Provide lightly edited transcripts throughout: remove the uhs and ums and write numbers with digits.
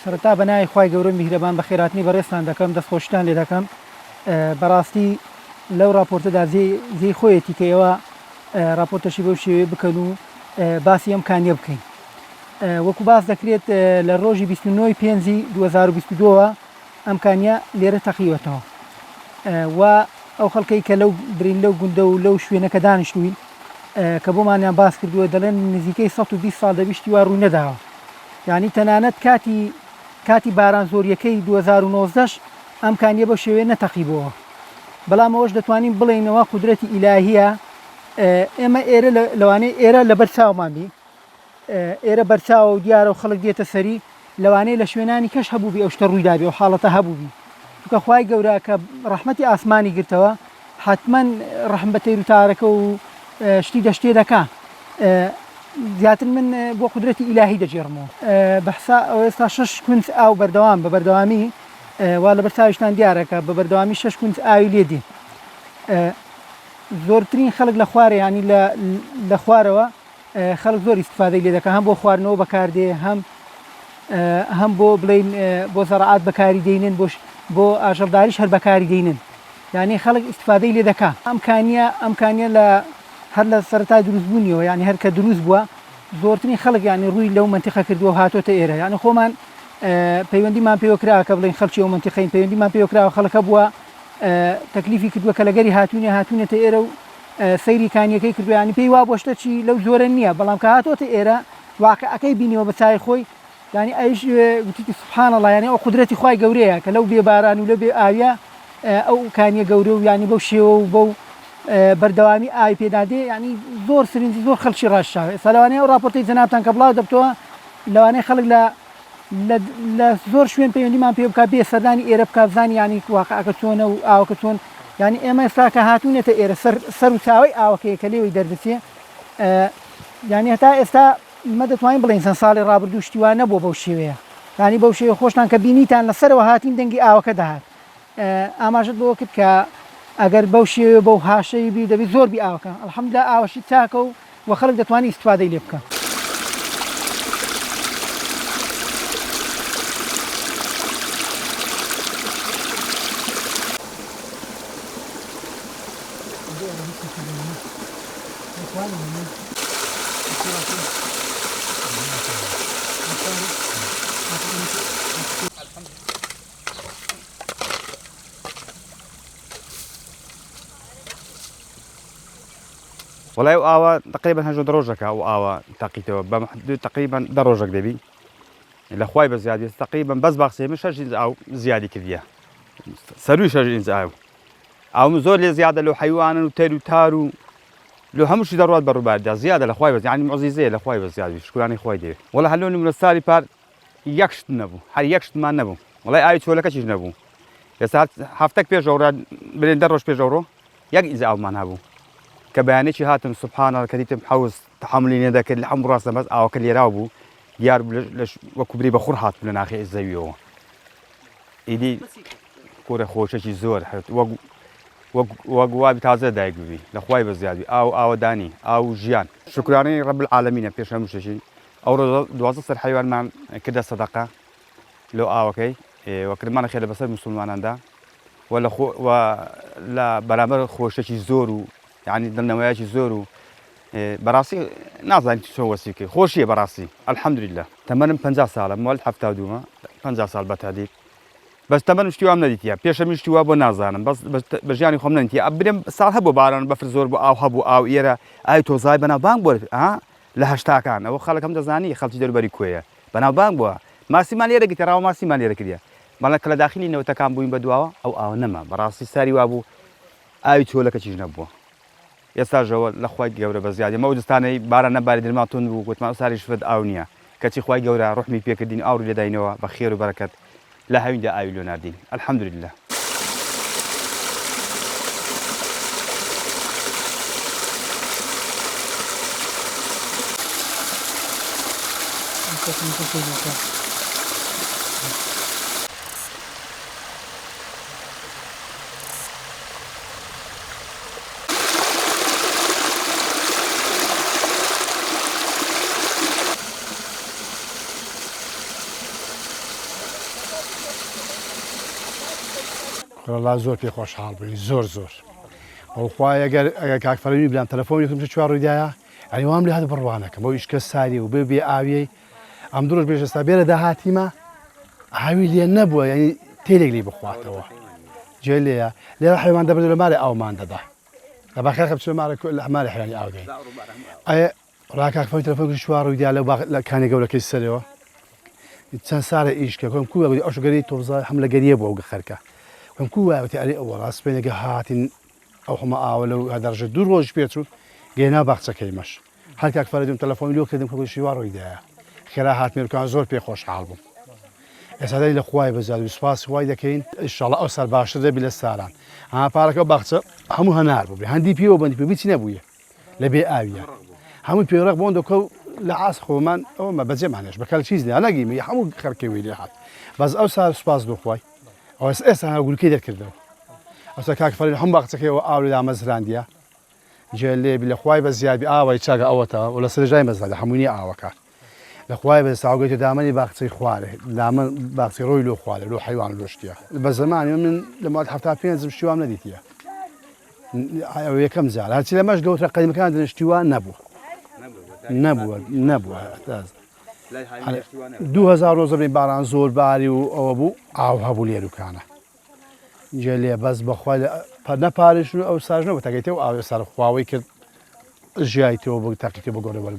سەرەتا بەنای خوای گەورە میهرەبان بە خێراتنی بەڕێستان دەکەم دەستخۆشتان لێ دەکەم بەڕاستی لەو راپۆرتەدا زێی خۆیەتی کە ئێوە راپۆرتەشی بەو شێوەیە بکەن و باسی ئەم کانیە بکەین وەکو باس دەکرێت لە ڕۆژی 29 پێنجی 2022ەوە ئەم کانیە لێرە تەقیوەتەوە و ئەو خەڵکەی کە لەو برین لەو گوندە و لەو شوێنەکە دانیشتوین کە بۆمانیان باس کردووە دەڵێن نزیکەی 120 ساڵ دەبیشتی وا ڕووی نەداوە یعنی تەنانەت کاتی باران زۆریەکەی 2019 ئەم کانیە بەو شێوەیە نەتەقیبەوە بەڵام ئەوەش دەتوانین بڵێنەوە قودرەتی ئیلاهیە ئێمە ئێرە لەوانەیە ئێرە لە بەرچاومان بی ئێرە بەرچاو و دیارە و خەڵک دێتە سەری لەوانەیە لە شوێنانی کەش هەبوو بی ئەو شتە ڕوویدابێ و حاڵەتە هەبوو بی چونکە خوای گەورە کە ڕەحمەتی ئاسمانی گرتەوە حتمەن ڕەحم بە تەیر و تارەکە و شتی دەشتێ دەکا زیاتر من بۆ قودرەتی ئیلاهی دەجێڕمەوە بەحسا ئەو ئێستا 6 کونج ئاو بەردەوام بە بەردەوامی وا لە بەرچاویشتان دیارەکە بە بەردەوامی 6 کونج ئاوی لێدی زۆرترین خەڵک لە خوارە ینی لە خوارەوە خەڵک زۆر ئیستفادەی لێ دەکە هەم بۆ خواردنەوە بەکاردێ هەم بۆ بڵین بۆ زەڕعات بەکاری دێنن بۆ ئاژەڵداریش هەر بەکاری دێنن یعنی خەڵک ئیستفادەی لێ دەکا ئەم کانیە لە هەر لە سەرەتای دروستبوونیەوە ینی هەر کە دروست بووە زۆرترین خەڵک ینی ڕووی لەو منتیقە کردووە و هاتۆتە ئێرە یعنی خۆمان پەیوەندیمان پێوەکرا کە بڵین خەڵکی ئەو منتیقەین پەیوەندیمان پێوەکراوە خەڵکە بووە تەکلیفی کردووە کە لەگەری هاتوونێتە ئێرە و سەیری کانیەکەی کردووە ینی پێی وا بۆ شتەی لەو زۆرە نییە بەڵام کە هاتۆتە ئێرە واقعەکەی بینیوە بە چای خۆی ینی ئەیش گوتیتی سوبحان الله ینی ئەو قودرەتی خوای گەورەیە کە لەو بێباران و لەو بێ ئاویە ئەو کانیە گەورە و ینی بەو شێوە و بەو بەردەوامی ئاوی پێدادێ ینی زۆر سرنجی زۆر خەڵکی ڕاشاوێ ئێستا لەوانەیە ئەو راپۆرتەی جەنابتان کە بڵاو دەبتەوە لەوانەیە خەڵک لە زۆر شوێن پەیوەندیمان پێ بکات بێ سەردانی ئێرە بکات بزانی ینی واقعەکە چۆنە و ئاوەکە چۆن ینی ئێمە ئێستا کە هاتوونێتە ئێرە سەر و چاوەی ئاوەکەیە کە لێوەی دەردەچێ ینی هەتا ئێستا مە دەتوانین بڵین چەند ساڵی ڕابردوو شتیوان نەبووە بەو شێوەیە ینی بەو شێوە خۆشتان کە بینیتان لەسەرەوە هاتین دەنگی ئاوەکە دەهات ئاماژت بۆ کرد کە ئەگەر بەو شێوە بەو هاشەی بی دەبێت زۆر بی ئاوەکە ئەلحەمدولیلا ئاوەشی چاکە و خەڵک دەتوانێت ئیستیفادەی لێ بکە والله ئاوە تقریبا هەژۆ دڕۆژەکە ئەو ئاوە تاقیتەوە بە محدود تقریبا دەڕۆژێک دەبی لە خوای بە زیادی تقریبا بەس باخسێمە 6 ئینج ئاو زیادی کردیە سەروی 6 ئینج ئاو زۆر لێ زیادە لەو حیوانن و تەر و تار و لە هەمووشی دەڕات بەڕووباردا زیادە لە خوای بە ینی معجیزەیە لە خوای بە زیادی شکرانی خوای دەوێت وەڵا هەلۆنی منە ساری پار یەک شت نەبوو هەر یەک شتمان نەبوو وڵای ئاوی چۆلەکەشیش نەبوو ئێستا هەفتەک پێشەوە برێن 10 ڕۆژ پێشەوە یەک ئینج ئاومان هەبوو کە بەیانێکی هاتم سوبحانەڵڵا کە دیتم حەوز تەحەمولی نەدەکرد لە هەموو ڕاستە بەس ئاوەکە لێراو بوو دیار وەکو بری بەخوڕ هاتبوو لە ناخی زەویەوە ئیدی کوڕە خۆشەکی زۆر وەک وابی تازە دایک بووی لە خوای بە زیادی ئاوەدانی ئاو ژیان شکرانەی ڕەب العالەمینە پێش هەموو شتێکی ئەو ڕۆژە 12 سەر حیوانمان کردە سەدەقە لەو ئاوەکەی وەکردمانە خێرە بەسەر موسڵماناندا لە بەرامبەر خۆشەکی زۆر و یعنی دڵنەوەیەکی زۆر و بەڕاستی نازانیت چۆن وەسیکەی خۆشیە بەڕاستی ئەلحەمدولیلا تەمەنم 50 ساڵە مۆڵ 72مە 50 ساڵ بەتادید بەس تەمەنم شتیوام نەدیتە پێشەمی شتیوا بۆ نازانم بەس بە ژیانی خۆم نەنیتە برێم ساڵ هەبوو باران بەفر زۆر بۆ ئاو هەبوو ئاو ئێرە ئای تۆزای بەناوبانگ بۆ لە هەشتاکان ئەوە خەڵکەم دەزانی خەڵکی دەروبەری کوێیە بەناوبانگ بووە ماسیمان لێرە گیتەراوە ماسیمان لێرە کردە بەڵام کە لە داخلی نەوتەکان بووین بە دواوە ئەو ئاو نەما بەڕاستی ساری وا بوو ئاوی چۆلەکەچیش نەبووە ئێستاژەوە لە خوای گەورە بە زیادی مە دەستانەی باران نەباری دڵماتون بوو گوتمان ساریش فد ئاو نییە کەچی خوای گەورە ڕحمی پێکردین ئاوری لێداینەوە بە خێر و بەرەکەت لە هەویندا ئاوی لۆ ناردین ئەلحەمدولیلا والله زۆر پێ خۆشحاڵ بووین زۆر ئەوخوای ئەگەر کاکفەرمی بلان تەلەفۆنێکم چوار ڕوویدایە ئەنی وام لێ هات بڕوانەکەم بۆ ئیشکە ساری و بێ ئاویەی ئەم دوڕۆژ بێژەستا بێرە داهاتیمە ئاوی لێ نەبووە یعنی تێلێک لی بخواتەوە جێ لێە لێرە حیوان دەبێت لە مارە ئاومان دەدا لە باخەکە بچێ لە مارە حیوانی ئاودەی ئەیە ڕاکاکفەی تەلەفۆنی چوار ڕوویدا لە کانی گەورەکەی سەرەوە چەند سارە ئیشکە کۆم کووە ئەوش گەری تۆزای هەم لە گەریە بۆ ئەو گەخەرکە کۆم کووەتی ئەرێ ئەوە ڕاستپێنێکە هاتین ئەو هەمە ئاوە لەو هەدەڕژە دوو ڕۆژ پێچ و گەینا باخچەکەیمەش هەر کاکفەرەدیم تەلەفۆنی لۆ کردم کۆ شیوا ڕوویدایە خێرا هاتمێرکان زۆر پێ خۆشحاڵ بووم ئێستا لە خوای بەزاد و سوپاس خوای دەکەین ئینشاڵڵا ئەو سەر باشتر دەبی لە ساران ئەها پارەکە باخچە هەموو هەنار بوو هەندی پێوە بەندی پێ بیچی نەبوویە لە بێ ئاویە هەموو پێڕق بۆن دەکە لە ئاس خۆمان ئەومە بەجێمانێش بەکەل چیز لێ نەگیمی هەموو خەرکەوی لێ هات بەس ئەو سار سوپاس دۆخوای ئەو ئێستا گولکەی دەکردەوە ئەوستا کاکفەرین هەم باخچەکەیەوە ئاو لێدا مەزراندیە جێ لێبی لە خوای بە زیادی ئاوای چاکە ئەوەتەوە و لە سەرژای مەزرا هەمووی ئاوەکە لە خوای بە ساوگەیتە دامەنی باخچەی خوارێ لامە باخچی ڕۆی لۆ خوارێ لۆ حیوان لۆشتیە بە زمانی من لە مات هەفتا پێنجم شتیوام نەدیتیە یەکەم جار هەرچی لەمەش گەوترە قەدیمەکان دنیشتیوان نەبووە 2000 ڕۆژ بێ باران زۆر باری و ئەوە بوو ئاو هەبوو لێروکانە جێ لێ بەس بەخوای نەپارێژن و ئەو ساژنەوە تەگەیتەوە ئاوێ سەرخواوەی کرد ژیایتەوە بۆ تاقیتێ بە گۆڕەوەل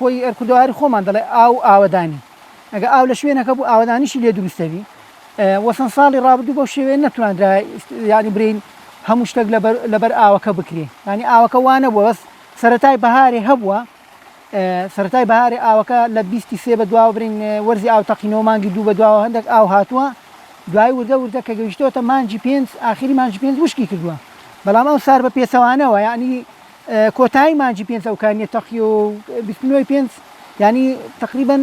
خۆی ئەرکودواری خۆمان دەڵێ ئاو ئاوەدانی ئەگە ئاو لە شوێنەکە بوو ئاوەدانیشی لێ دروستەوی وەسەن ساڵی ڕابردوو بەو شێوەیە نەتوانرا ینی برین هەموو شتێک لەبەر ئاوەکە بکرێ ینی ئاوەکە وانە بووە بەس سەرەتای بەهارێ هەبووە سەرەتای بەهارێ ئاوەکە لە 23 بە دواوە برین وەرزی ئاو تەقینەوە مانگی دوو بە دواوە هەندێک ئاو هاتووە دوای وردە کە گەیشتەوەتە مانجی 5 ئاخری مانجی 5 وشکی کردووە بەڵام ئەو سار بە پێچەوانەوە یعنی کۆتایی مانجی 5 ئەوکانیە تەقی و 5 ینی تقریبا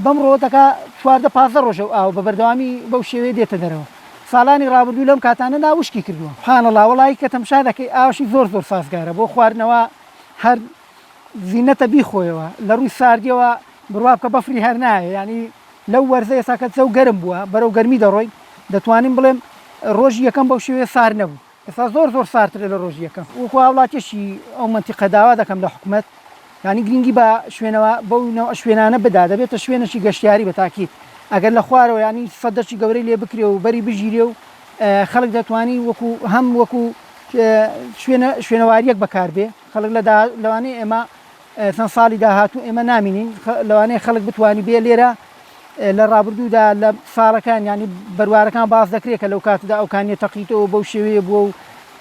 بەمڕۆ دەکا 14 ڕۆژە ئاو بە بەردەوامی بەو شێوەیە دێتە دەرەوە ساڵانی ڕابردوو لەم کاتانە ناوشکی کردووە حانەڵا وڵی کە تەمشا دەکەی ئاوشی زۆر سازگارە بۆ خواردنەوە هەر زیینەتە بیخۆیەوە لە ڕووی ساردیەوە بڕوا بکە بەفری هەر نایە ینی لەو وەرزە ئێساکە چەو گەرم بووە بەرەو گەرمی دەڕۆی دەتوانین بڵێم ڕۆژی یەکەم بەو شێوەیە سار نەبوو ئێستا زۆر سارترە لە ڕۆژی یەکەم وەکو وڵاتیشی ئەو منتیقە داوا دەکەم لە حکوومەت ینی گرنگی بە شوێنەوە بەو شوێنانە بدا دەبێتە شوێنەشی گەشتیاری بە تاکیت ئەگەر لە خوارەوە ینی سەدەشی گەورەی لێ بکرێ و بەری بژیرێ و خەڵک دەتوانی وەکو شوێنەواریەک بەکاربێ خەڵک لەوانەیە ئێمە چەند ساڵی داهاتوو ئێمە نامینین لەوانەیە خەڵک بتوانی بێ لێرە لە ڕابردوودا لە ساڵەکان ینی بەروارەکان باز دەکرێت کە لەو کاتدا ئەوکانیە تەقیتەوە بەو شێوەیە بووە و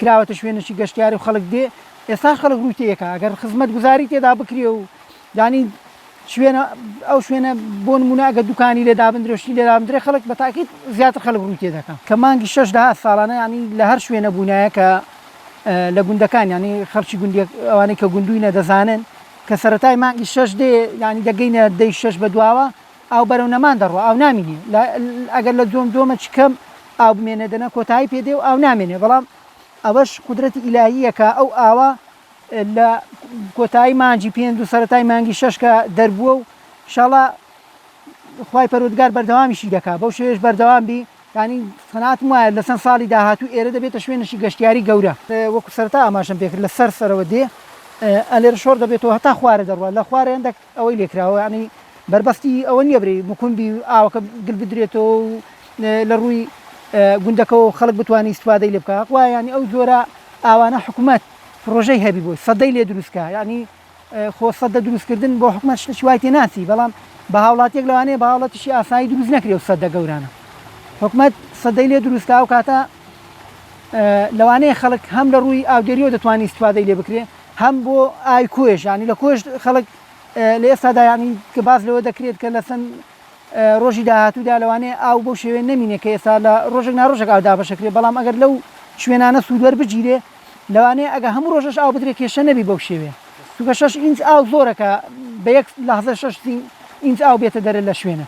کراوەتە شوێنەشی گەشتیاری و خەڵک دێ ئێستا خەڵک ڕوتەیەکە ئەگەر خزمەت گوزاری تێدا بکرێ و ینی ئەو شوێنە بۆ نمونە ئەگە دوکانی لێ دابدرێشتی لێ دابدرێ خەڵک بە تاکیت زیاتر خەڵک ڕوتێ دەکەن کە مانگی 6 ساڵانە ینی لە هەر شوێنە بوونایە کە لە گوندەکان ینی خەرچی گوندی ئەوانەی کە گوندوینە دەزانن کە سەرەتای مانگی 6 دێ ینی دەگەینە دەی 6 بە دواوە ئاو بەرەو نەمان دەڕوە ئاو نامینێ ئەگەر لە دۆمە چکەم ئاو بمێنە دەنە کۆتایی پێدێ و ئاو نامێنێ بەڵام ئەوەش قودرەتی ئیلاهیەکە ئەو ئاوە لە کۆتایی مانجی 5 و سەرەتای مانگی 6 کە دەربووە و شاڵە خوای پەروەردگار بەردەوامیشی دەکا بەو شێوەیەش بەردەوام بی ینی خەناتم وایە لە چەند ساڵی داهاتوو ئێرە دەبێتە شوێنەشی گەشتیاری گەورە وەکو سەرتا ئاماژەم پێکرد لە سەرەوە دێ ئەلێرە شۆڕ دەبێتەوە هەتا خوارە دەڕوە لە خوارە هەندێک ئەوەی لێکراوە ینی بربەستی ئەوە نییە بری مکمبی ئاوەکە گل بدرێتەوە لە ڕووی گوندەکەەوە خەڵک بتوانانی استفادەی لێ بکە وایە ینی ئەو جۆرە ئاوانە حکوومەت پرۆژەی هەبی بووی سەدەی لێ دروستکە ینی خۆ سەدە دروستکردن بۆ حکوومەت شتێکی وای تێ ناچی بەڵام بە هاوڵاتیەک لەوانەیە بە هاوڵاتیشی ئاسایی دروست نەکرێ و سەدە گەورانە حکوومەت سەدەی لێ دروستکە و کاتە لەوانەیە خەڵک هەم لە ڕووی ئاودێریەوە دەتوانانی استفادەی لێ بکرێ هەم بۆ ئای کۆش ینی لە کۆش خەڵک لە ئێستادا ینی کە باز لەوە دەکرێت کە لە چەند ڕۆژی داهاتوودا لەوانەیە ئاو بەو شێوێ نەمینێت کە ئێستا لە ڕۆژێک ناڕۆژێک ئاودا بەشەکرێت بەڵام ئەگەر لەو شوێنانە سوودوەر بگیرێ لەوانەیە ئەگە هەموو ڕۆژەش ئاو بدرێت کێشە نەبی بەو شێوێ چونکە 6 ئینچ ئاو زۆرەکە بە یەک لەحظە 6 ئینچ ئاو بێتە دەرە لە شوێنە.